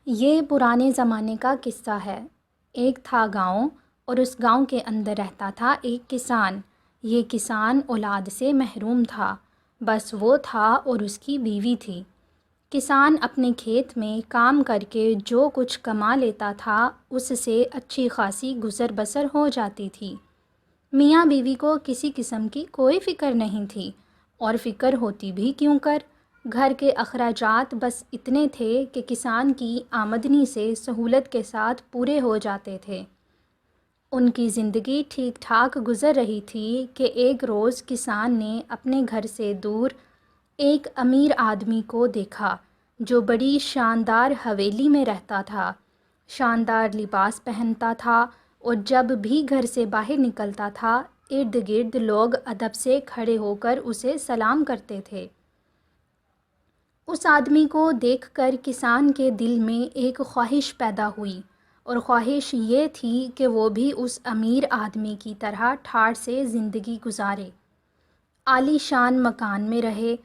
یہ پرانے زمانے کا قصہ ہے۔ ایک تھا گاؤں اور اس گاؤں کے اندر رہتا تھا ایک کسان۔ یہ کسان اولاد سے محروم تھا، بس وہ تھا اور اس کی بیوی تھی۔ کسان اپنے کھیت میں کام کر کے جو کچھ کما لیتا تھا اس سے اچھی خاصی گزر بسر ہو جاتی تھی۔ میاں بیوی کو کسی قسم کی کوئی فکر نہیں تھی، اور فکر ہوتی بھی کیوں کر، گھر کے اخراجات بس اتنے تھے کہ کسان کی آمدنی سے سہولت کے ساتھ پورے ہو جاتے تھے۔ ان کی زندگی ٹھیک ٹھاک گزر رہی تھی کہ ایک روز کسان نے اپنے گھر سے دور ایک امیر آدمی کو دیکھا جو بڑی شاندار حویلی میں رہتا تھا، شاندار لباس پہنتا تھا، اور جب بھی گھر سے باہر نکلتا تھا ارد گرد لوگ ادب سے کھڑے ہو کر اسے سلام کرتے تھے۔ اس آدمی کو دیکھ کر کسان کے دل میں ایک خواہش پیدا ہوئی، اور خواہش یہ تھی کہ وہ بھی اس امیر آدمی کی طرح ٹھاٹھ سے زندگی گزارے، عالی شان مکان میں رہے،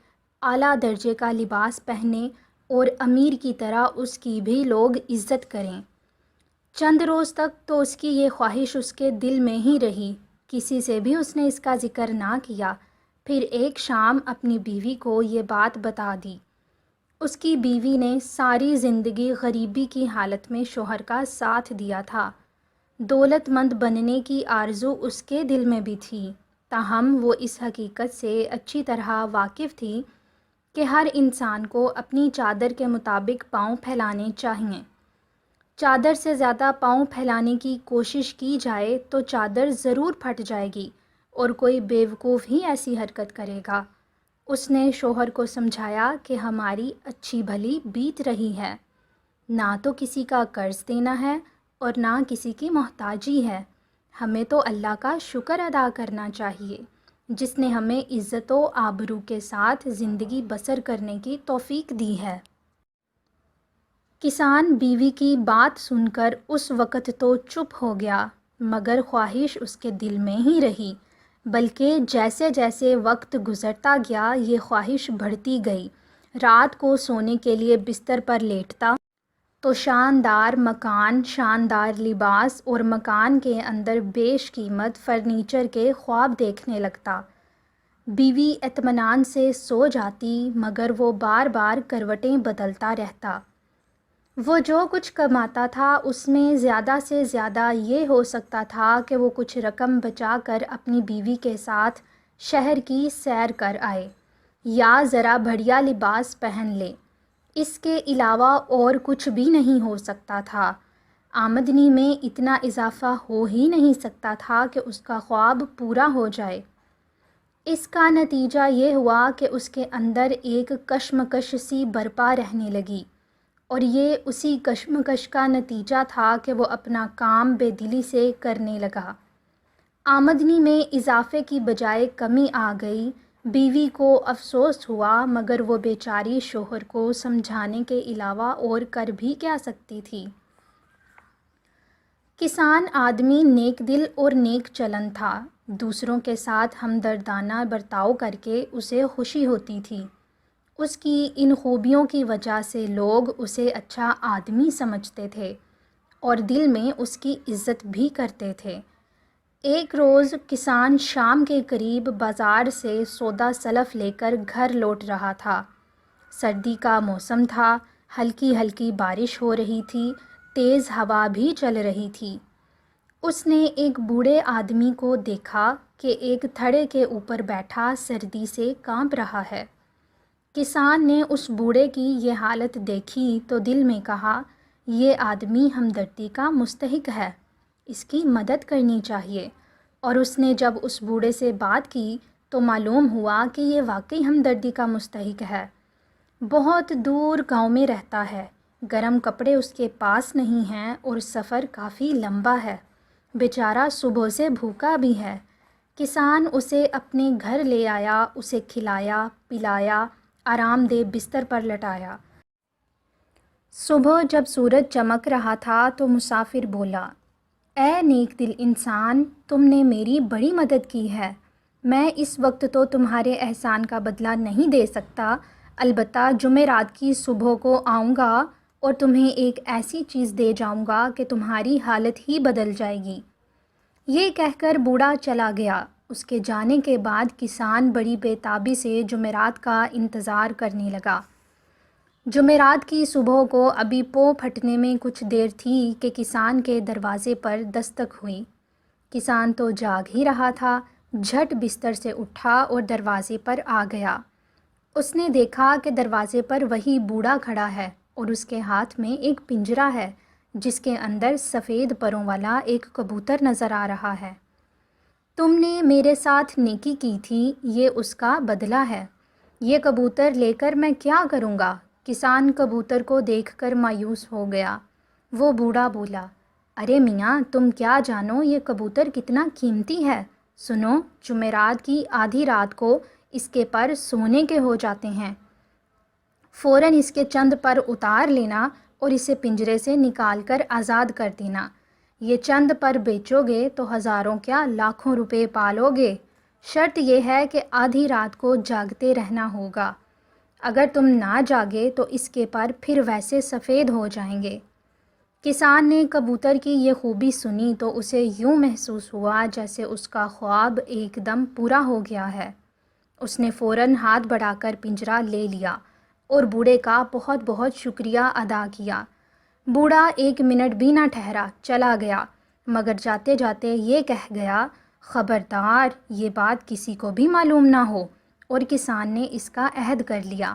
اعلیٰ درجے کا لباس پہنے، اور امیر کی طرح اس کی بھی لوگ عزت کریں۔ چند روز تک تو اس کی یہ خواہش اس کے دل میں ہی رہی، کسی سے بھی اس نے اس کا ذکر نہ کیا۔ پھر ایک شام اپنی بیوی کو یہ بات بتا دی۔ اس کی بیوی نے ساری زندگی غریبی کی حالت میں شوہر کا ساتھ دیا تھا۔ دولت مند بننے کی آرزو اس کے دل میں بھی تھی، تاہم وہ اس حقیقت سے اچھی طرح واقف تھی کہ ہر انسان کو اپنی چادر کے مطابق پاؤں پھیلانے چاہئیں۔ چادر سے زیادہ پاؤں پھیلانے کی کوشش کی جائے تو چادر ضرور پھٹ جائے گی، اور کوئی بیوقوف ہی ایسی حرکت کرے گا۔ اس نے شوہر کو سمجھایا کہ ہماری اچھی بھلی بیت رہی ہے، نہ تو کسی کا قرض دینا ہے اور نہ کسی کی محتاجی ہے، ہمیں تو اللہ کا شکر ادا کرنا چاہیے جس نے ہمیں عزت و آبرو کے ساتھ زندگی بسر کرنے کی توفیق دی ہے۔ کسان بیوی کی بات سن کر اس وقت تو چپ ہو گیا، مگر خواہش اس کے دل میں ہی رہی، بلکہ جیسے جیسے وقت گزرتا گیا یہ خواہش بڑھتی گئی۔ رات کو سونے کے لیے بستر پر لیٹتا تو شاندار مکان، شاندار لباس اور مکان کے اندر بیش قیمت فرنیچر کے خواب دیکھنے لگتا۔ بیوی اطمینان سے سو جاتی، مگر وہ بار بار کروٹیں بدلتا رہتا۔ وہ جو کچھ کماتا تھا اس میں زیادہ سے زیادہ یہ ہو سکتا تھا کہ وہ کچھ رقم بچا کر اپنی بیوی کے ساتھ شہر کی سیر کر آئے، یا ذرا بڑھیا لباس پہن لے۔ اس کے علاوہ اور کچھ بھی نہیں ہو سکتا تھا۔ آمدنی میں اتنا اضافہ ہو ہی نہیں سکتا تھا کہ اس کا خواب پورا ہو جائے۔ اس کا نتیجہ یہ ہوا کہ اس کے اندر ایک کشمکش سی برپا رہنے لگی، اور یہ اسی کشمکش کا نتیجہ تھا کہ وہ اپنا کام بے دلی سے کرنے لگا۔ آمدنی میں اضافے کی بجائے کمی آ گئی۔ بیوی کو افسوس ہوا، مگر وہ بیچاری شوہر کو سمجھانے کے علاوہ اور کر بھی کیا سکتی تھی۔ کسان آدمی نیک دل اور نیک چلن تھا، دوسروں کے ساتھ ہمدردانہ برتاؤ کر کے اسے خوشی ہوتی تھی۔ اس کی ان خوبیوں کی وجہ سے لوگ اسے اچھا آدمی سمجھتے تھے اور دل میں اس کی عزت بھی کرتے تھے۔ ایک روز کسان شام کے قریب بازار سے سودا سلف لے کر گھر لوٹ رہا تھا۔ سردی کا موسم تھا، ہلکی ہلکی بارش ہو رہی تھی، تیز ہوا بھی چل رہی تھی۔ اس نے ایک بوڑھے آدمی کو دیکھا کہ ایک تھڑے کے اوپر بیٹھا سردی سے کانپ رہا ہے۔ کسان نے اس بوڑھے کی یہ حالت دیکھی تو دل میں کہا، یہ آدمی ہمدردی کا مستحق ہے، اس کی مدد کرنی چاہیے۔ اور اس نے جب اس بوڑھے سے بات کی تو معلوم ہوا کہ یہ واقعی ہمدردی کا مستحق ہے۔ بہت دور گاؤں میں رہتا ہے، گرم کپڑے اس کے پاس نہیں ہیں اور سفر کافی لمبا ہے، بیچارہ صبح سے بھوکا بھی ہے۔ کسان اسے اپنے گھر لے آیا، اسے کھلایا پلایا، آرام دہ بستر پر لٹایا۔ صبح جب سورج چمک رہا تھا تو مسافر بولا، اے نیک دل انسان، تم نے میری بڑی مدد کی ہے۔ میں اس وقت تو تمہارے احسان کا بدلہ نہیں دے سکتا، البتہ جمعرات کی صبح کو آؤں گا اور تمہیں ایک ایسی چیز دے جاؤں گا کہ تمہاری حالت ہی بدل جائے گی۔ یہ کہہ کر بوڑھا چلا گیا۔ اس کے جانے کے بعد کسان بڑی بے تابی سے جمعرات کا انتظار کرنے لگا۔ جمعرات کی صبح کو ابھی پو پھٹنے میں کچھ دیر تھی کہ کسان کے دروازے پر دستک ہوئی۔ کسان تو جاگ ہی رہا تھا، جھٹ بستر سے اٹھا اور دروازے پر آ گیا۔ اس نے دیکھا کہ دروازے پر وہی بوڑھا کھڑا ہے اور اس کے ہاتھ میں ایک پنجرا ہے جس کے اندر سفید پروں والا ایک کبوتر نظر آ رہا ہے۔ تم نے میرے ساتھ نیکی کی تھی، یہ اس کا بدلہ ہے۔ یہ کبوتر لے کر میں کیا کروں گا؟ کسان کبوتر کو دیکھ کر مایوس ہو گیا۔ وہ بوڑھا بولا، ارے میاں، تم کیا جانو یہ کبوتر کتنا قیمتی ہے؟ سنو، جمعرات کی آدھی رات کو اس کے پر سونے کے ہو جاتے ہیں۔ فوراً اس کے چند پر اتار لینا اور اسے پنجرے سے نکال کر آزاد کر دینا۔ یہ چند پر بیچو گے تو ہزاروں کیا لاکھوں روپے پالو گے۔ شرط یہ ہے کہ آدھی رات کو جاگتے رہنا ہوگا۔ اگر تم نہ جاگے تو اس کے پر پھر ویسے سفید ہو جائیں گے۔ کسان نے کبوتر کی یہ خوبی سنی تو اسے یوں محسوس ہوا جیسے اس کا خواب ایک دم پورا ہو گیا ہے۔ اس نے فوراً ہاتھ بڑھا کر پنجرا لے لیا اور بوڑھے کا بہت بہت شکریہ ادا کیا۔ بوڑھا ایک منٹ بھی نہ ٹھہرا، چلا گیا، مگر جاتے جاتے یہ کہہ گیا، خبردار یہ بات کسی کو بھی معلوم نہ ہو۔ اور کسان نے اس کا عہد کر لیا۔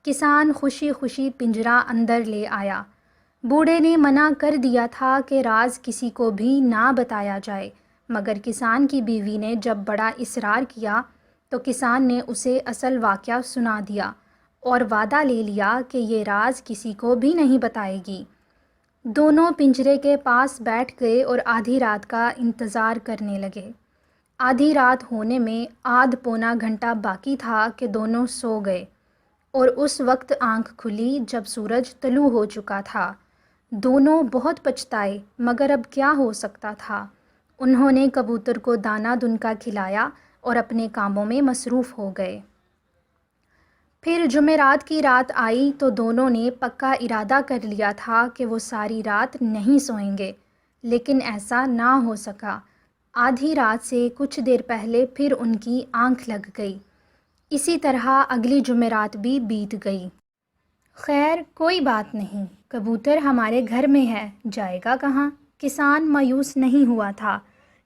کسان خوشی خوشی پنجرا اندر لے آیا۔ بوڑھے نے منع کر دیا تھا کہ راز کسی کو بھی نہ بتایا جائے، مگر کسان کی بیوی نے جب بڑا اصرار کیا تو کسان نے اسے اصل واقعہ سنا دیا اور وعدہ لے لیا کہ یہ راز کسی کو بھی نہیں بتائے گی۔ دونوں پنجرے کے پاس بیٹھ گئے اور آدھی رات کا انتظار کرنے لگے۔ آدھی رات ہونے میں آدھ پونا گھنٹہ باقی تھا کہ دونوں سو گئے، اور اس وقت آنکھ کھلی جب سورج طلوع ہو چکا تھا۔ دونوں بہت پچھتائے، مگر اب کیا ہو سکتا تھا؟ انہوں نے کبوتر کو دانہ دنکا کھلایا اور اپنے کاموں میں مصروف ہو گئے۔ پھر جمعرات کی رات آئی تو دونوں نے پکا ارادہ کر لیا تھا کہ وہ ساری رات نہیں سوئیں گے، لیکن ایسا نہ ہو سکا۔ آدھی رات سے کچھ دیر پہلے پھر ان کی آنکھ لگ گئی۔ اسی طرح اگلی جمعرات بھی بیت گئی۔ خیر کوئی بات نہیں، کبوتر ہمارے گھر میں ہے، جائے گا کہاں؟ کسان مایوس نہیں ہوا تھا۔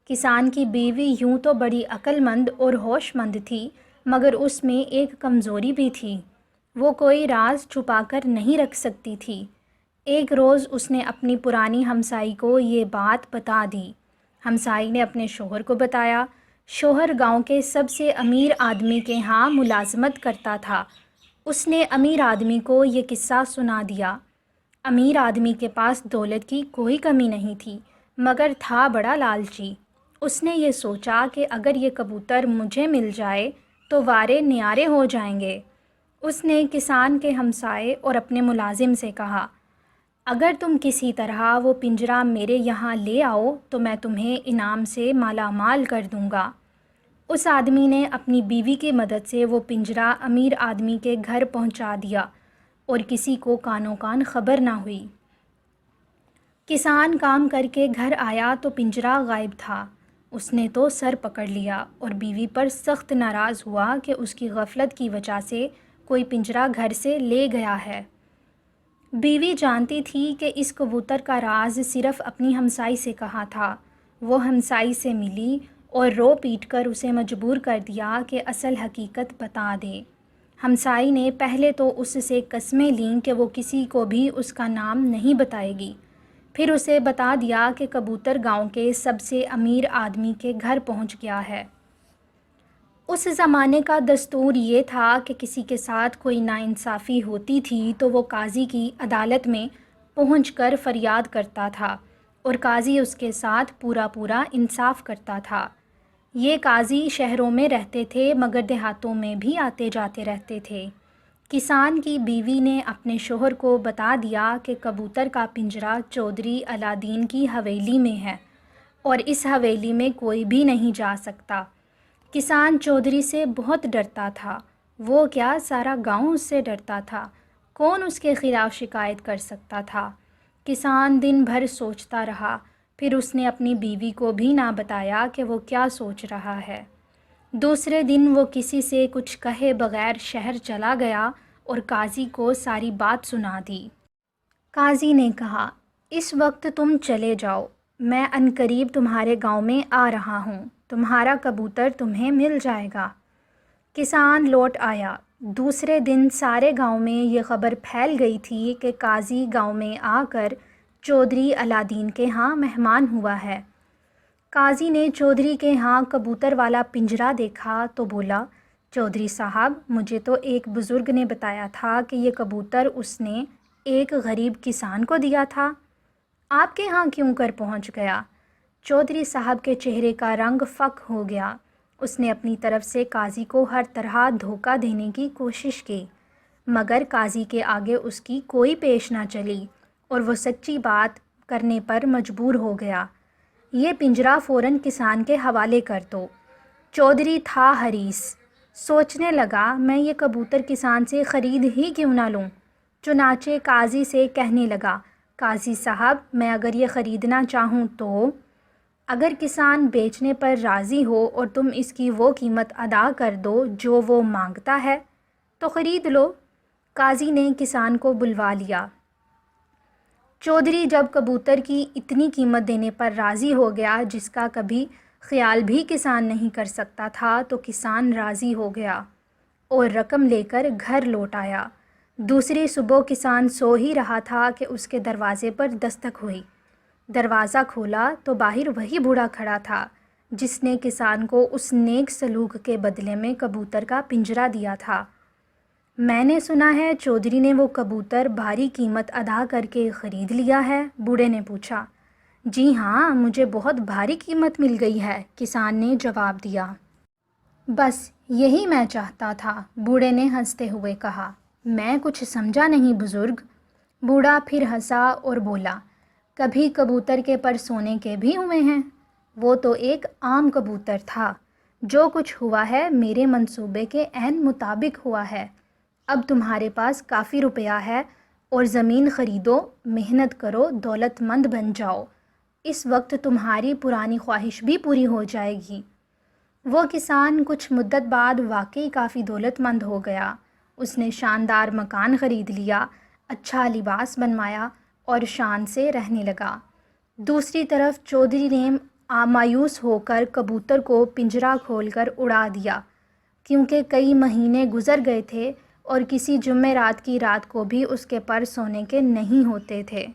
کسان کی بیوی یوں تو بڑی عقل مند اور ہوش مند تھی، مگر اس میں ایک کمزوری بھی تھی، وہ کوئی راز چھپا کر نہیں رکھ سکتی تھی۔ ایک روز اس نے اپنی پرانی ہمسائی کو یہ بات بتا دی۔ ہمسائی نے اپنے شوہر کو بتایا۔ شوہر گاؤں کے سب سے امیر آدمی کے ہاں ملازمت کرتا تھا۔ اس نے امیر آدمی کو یہ قصہ سنا دیا۔ امیر آدمی کے پاس دولت کی کوئی کمی نہیں تھی، مگر تھا بڑا لالچی۔ اس نے یہ سوچا کہ اگر یہ کبوتر مجھے مل جائے تو وارے نیارے ہو جائیں گے۔ اس نے کسان کے ہمسائے اور اپنے ملازم سے کہا، اگر تم کسی طرح وہ پنجرا میرے یہاں لے آؤ تو میں تمہیں انعام سے مالا مال کر دوں گا۔ اس آدمی نے اپنی بیوی کی مدد سے وہ پنجرا امیر آدمی کے گھر پہنچا دیا اور کسی کو کانوں کان خبر نہ ہوئی۔ کسان کام کر کے گھر آیا تو پنجرا غائب تھا۔ اس نے تو سر پکڑ لیا اور بیوی پر سخت ناراض ہوا کہ اس کی غفلت کی وجہ سے کوئی پنجرا گھر سے لے گیا ہے۔ بیوی جانتی تھی کہ اس کبوتر کا راز صرف اپنی ہمسائی سے کہا تھا۔ وہ ہمسائی سے ملی اور رو پیٹ کر اسے مجبور کر دیا کہ اصل حقیقت بتا دے۔ ہمسائی نے پہلے تو اس سے قسمیں لیں کہ وہ کسی کو بھی اس کا نام نہیں بتائے گی، پھر اسے بتا دیا کہ کبوتر گاؤں کے سب سے امیر آدمی کے گھر پہنچ گیا ہے۔ اس زمانے کا دستور یہ تھا کہ کسی کے ساتھ کوئی ناانصافی ہوتی تھی تو وہ قاضی کی عدالت میں پہنچ کر فریاد کرتا تھا اور قاضی اس کے ساتھ پورا انصاف کرتا تھا۔ یہ قاضی شہروں میں رہتے تھے مگر دیہاتوں میں بھی آتے جاتے رہتے تھے۔ کسان کی بیوی نے اپنے شوہر کو بتا دیا کہ کبوتر کا پنجرا چودھری علا دین کی حویلی میں ہے اور اس حویلی میں کوئی بھی نہیں جا سکتا۔ کسان چودھری سے بہت ڈرتا تھا، وہ کیا سارا گاؤں اس سے ڈرتا تھا۔ کون اس کے خلاف شکایت کر سکتا تھا؟ کسان دن بھر سوچتا رہا، پھر اس نے اپنی بیوی کو بھی نہ بتایا کہ وہ کیا سوچ رہا ہے۔ دوسرے دن وہ کسی سے کچھ کہے بغیر شہر چلا گیا اور قاضی کو ساری بات سنا دی۔ قاضی نے کہا، اس وقت تم چلے جاؤ، میں عنقریب تمہارے گاؤں میں آ رہا ہوں، تمہارا کبوتر تمہیں مل جائے گا۔ کسان لوٹ آیا۔ دوسرے دن سارے گاؤں میں یہ خبر پھیل گئی تھی کہ قاضی گاؤں میں آ کر چودھری علاء الدین کے ہاں مہمان ہوا ہے۔ قاضی نے چودھری کے ہاں کبوتر والا پنجرہ دیکھا تو بولا، چودھری صاحب، مجھے تو ایک بزرگ نے بتایا تھا کہ یہ کبوتر اس نے ایک غریب کسان کو دیا تھا، آپ کے ہاں کیوں کر پہنچ گیا؟ چودھری صاحب کے چہرے کا رنگ فک ہو گیا۔ اس نے اپنی طرف سے قاضی کو ہر طرح دھوکہ دینے کی کوشش کی، مگر قاضی کے آگے اس کی کوئی پیش نہ چلی اور وہ سچی بات کرنے پر مجبور ہو گیا۔ یہ پنجرہ فوراً کسان کے حوالے کر دو۔ چودھری تھا حریص، سوچنے لگا میں یہ کبوتر کسان سے خرید ہی کیوں نہ لوں۔ چنانچہ قاضی سے کہنے لگا، قاضی صاحب، میں اگر یہ خریدنا چاہوں تو؟ اگر کسان بیچنے پر راضی ہو اور تم اس کی وہ قیمت ادا کر دو جو وہ مانگتا ہے تو خرید لو۔ قاضی نے کسان کو بلوا لیا۔ چودھری جب کبوتر کی اتنی قیمت دینے پر راضی ہو گیا جس کا کبھی خیال بھی کسان نہیں کر سکتا تھا تو کسان راضی ہو گیا اور رقم لے کر گھر لوٹ آیا۔ دوسری صبح کسان سو ہی رہا تھا کہ اس کے دروازے پر دستک ہوئی۔ دروازہ کھولا تو باہر وہی بوڑھا کھڑا تھا جس نے کسان کو اس نیک سلوک کے بدلے میں کبوتر کا پنجرہ دیا تھا۔ میں نے سنا ہے چودھری نے وہ کبوتر بھاری قیمت ادا کر کے خرید لیا ہے، بوڑھے نے پوچھا۔ جی ہاں، مجھے بہت بھاری قیمت مل گئی ہے، کسان نے جواب دیا۔ بس یہی میں چاہتا تھا، بوڑھے نے ہنستے ہوئے کہا۔ میں کچھ سمجھا نہیں بزرگ۔ بوڑھا پھر ہنسا اور بولا، کبھی کبوتر کے پر سونے کے بھی ہوئے ہیں؟ وہ تو ایک عام کبوتر تھا۔ جو کچھ ہوا ہے میرے منصوبے کے عین مطابق ہوا ہے۔ اب تمہارے پاس کافی روپیہ ہے اور زمین خریدو، محنت کرو، دولت مند بن جاؤ۔ اس وقت تمہاری پرانی خواہش بھی پوری ہو جائے گی۔ وہ کسان کچھ مدت بعد واقعی کافی دولت مند ہو گیا۔ اس نے شاندار مکان خرید لیا، اچھا لباس بنوایا اور شان سے رہنے لگا۔ دوسری طرف چودھری نے مایوس ہو کر کبوتر کو پنجرہ کھول کر اڑا دیا، کیونکہ کئی مہینے گزر گئے تھے اور کسی جمعرات کی رات کو بھی اس کے پر سونے کے نہیں ہوتے تھے۔